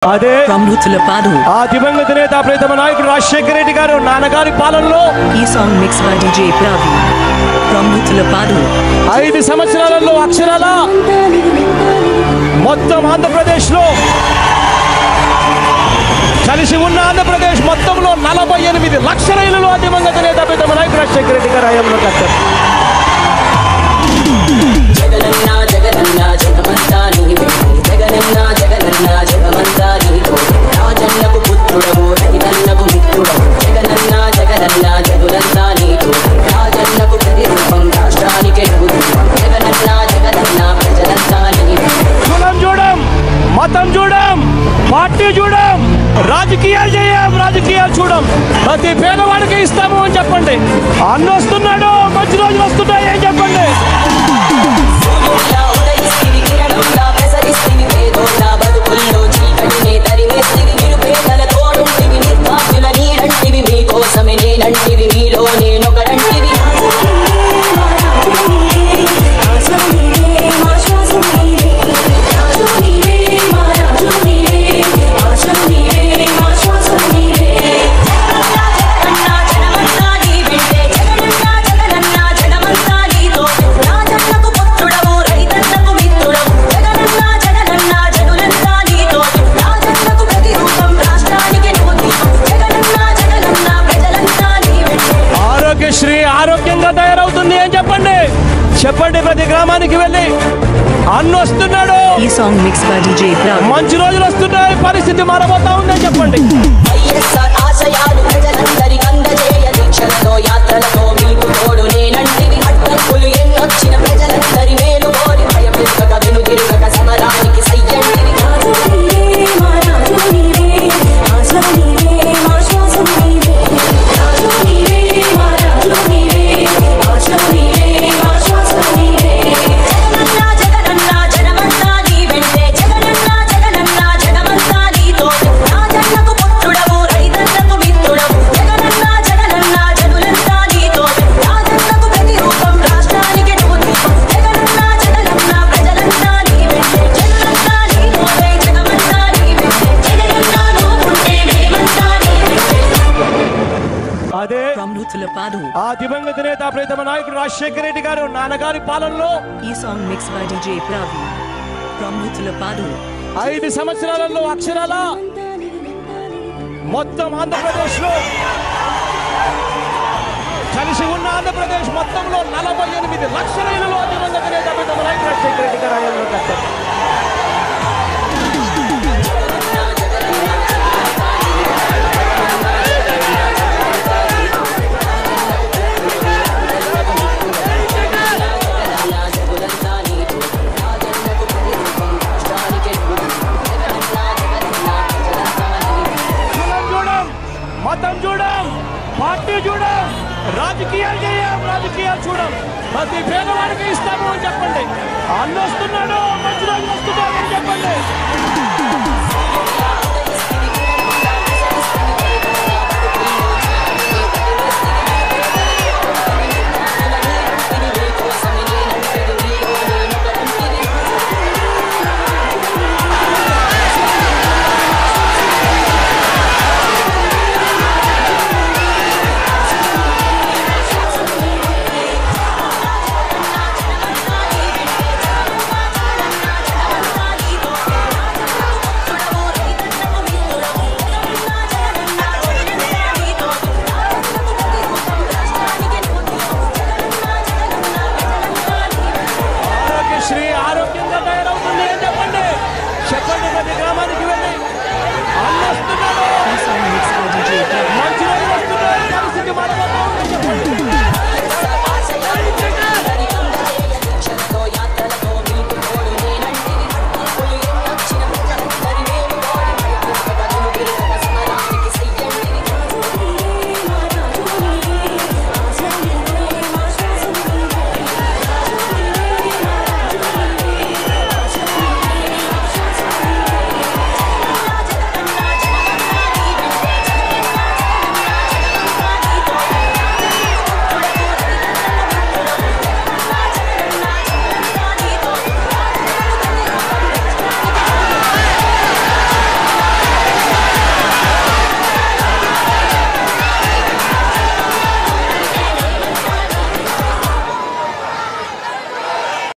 అదే Ramruthulapadu. ఆ దివంగత నేత ప్రియతమ నాయకుడు రాజశేఖర రెడ్డి గారు నాన్నగారి పాలనలో ఈ song mix by DJ Pravi. Ramruthulapadu. 5 సంవత్సరాలలో అక్షరాల మొత్తం ఆంధ్రప్రదేశ్ లో కలిసి ఉన్న ఆంధ్రప్రదేశ్ మొత్తంలో 48 లక్షల ఇళ్లలో ఆ దివంగత నేత ప్రియతమ నాయకుడు రాజశేఖర రెడ్డి గారు హయాంలో కట్టారు. జగనన్నా జగనన్నా జగమంతా నీవే జగనన్నా జగనన్నా జగమంతా నీతో రాజన్నకు పుత్రుడవు రైతన్నకు మిత్రుడవు జగనన్నా జగనన్నా జగులంతా నీతో రాజన్నకు ప్రతిరూపం రాష్ట్రానికి నువ్వు జగనన్నా జగనన్నా ప్రజలంతా నీవే కులం చూడం, మతం చూడం, పార్టీ చూడం, రాజకీయాలు చేయం, రాజకీయాలు చూడం. ప్రతి పేదవాడికి ఇస్తాము అని చెప్పండి. అన్న వస్తున్నాడు, మంచి రోజులు వస్తున్నాయి అని చెప్పండి. సూర్యుడిలా ఉదయిస్తివి కిరణంలా ప్రసరిస్తివి పేదోళ్ళ బతుకుల్లో చీకటినే తరిమేస్తివి నిరుపేదల తోడుంటివి నిర్భాగ్యుల నీడంటివి మీకోసమే నేనంటివి మీలో నేనొకడంటివి శ్రీ ఆరోగ్యంగా తయారవుతుంది అని చెప్పండి. చెప్పండి, ప్రతి గ్రామానికి వెళ్ళి అన్న వస్తున్నాడు, ఈ song mix by DJ Pravi. మంచి రోజులు వస్తున్నాయి, పరిస్థితి మారబోతా ఉందని చెప్పండి. వైఎస్ఆర్ ఆశయాలు ప్రజలందరికి అందజేయ దీక్షలతో యాత్రలతో మీకు తోడు నేనంటివి అడ్డంకులు ఎన్నొచ్చిన ప్రజలందరి మేలు కోరి భయపెట్టక వెనుదిరుగక సమరానికి సయ్యంటివి అదే Ramruthulapadu. ఆ దివంగత నేత ప్రియతమ నాయకుడు రాజశేఖర రెడ్డి గారు నాన్నగారి పాలనలో ఈ song mix by DJ Pravi. Ramruthulapadu. 5 సంవత్సరాలలో అక్షరాల మొత్తం ఆంధ్రప్రదేశ్ లో కలిసి ఉన్న ఆంధ్రప్రదేశ్ మొత్తంలో 48 లక్షల ఇళ్లలో ఆ దివంగత నేత ప్రియతమ నాయకుడు రాజశేఖర రెడ్డి గారు హయాంలో కట్టారు. కులం చూడం, మతం చూడం, పార్టీ చూడం, రాజకీయాలు చేయం, రాజకీయాలు చూడం. ప్రతి పేదవాడికి ఇస్తాము అని చెప్పండి. అన్న వస్తున్నాడు, మంచి రోజులు వస్తున్నాయి అని చెప్పండి.